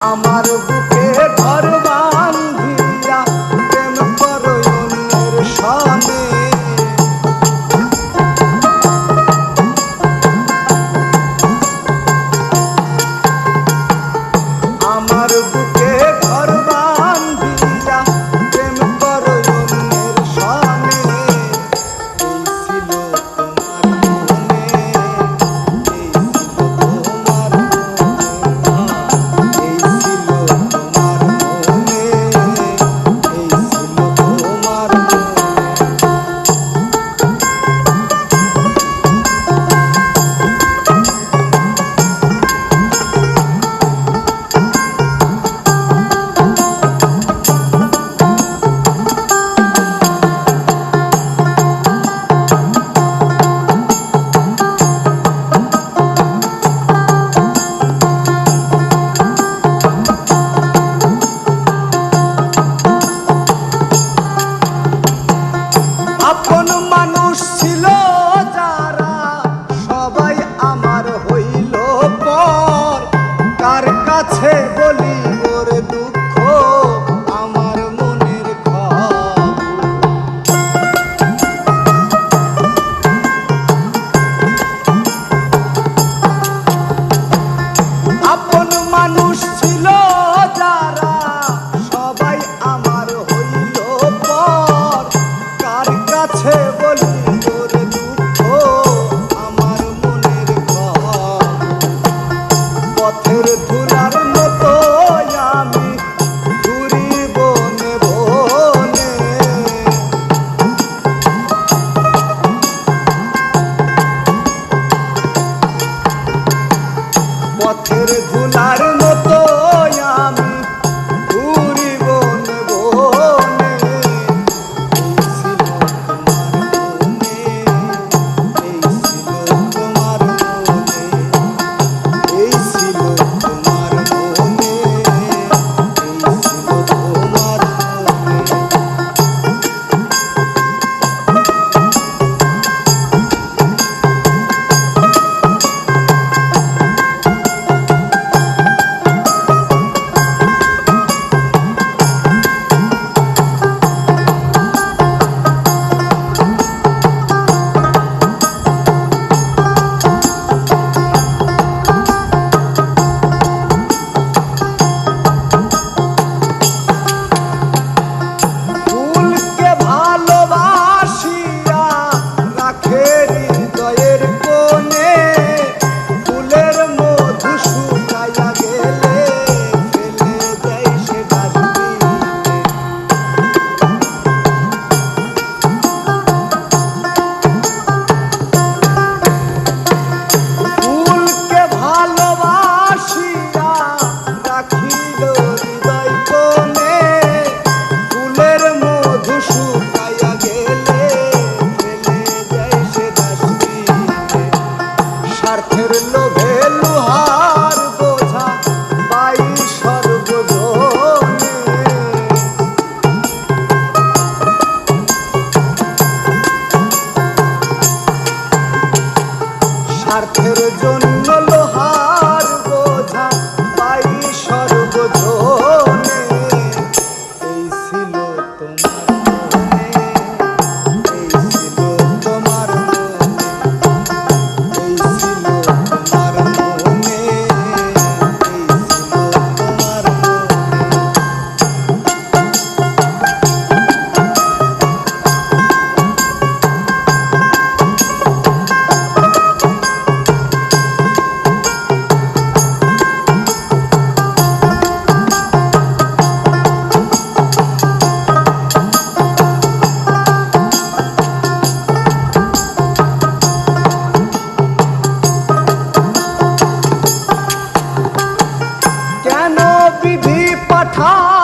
আমার বুকে ঘর বাঁধিয়া প্রেম করো অন্যের সনে। আমার বুকে ঘর বাঁধিয়া প্রেম করো অন্যের সনে। আপন মানুষ ছিল যারা সবাই আমার হইল পর। কার কাছে বলি ওর দুঃখ আমার মনের খবর। আপন মানুষ ছিল যারা সবাই আমার হইল পর। কার কাছে বলি ওর দুঃখ আমার মনের খবর। পথের ধুলার মতো আমি ঘুরি বনে বনে। পথের ধুলার মতো আমি ঘুরি বনে বনে। স্বার্থের লোভে লোহার বোঝা পাই সর্বজনে। স্বার্থের জন্য লোহার বোঝা পাই সর্বজনে। এই ছিল তোমার মনে, এই ছিল তোমার বিধি পাঠা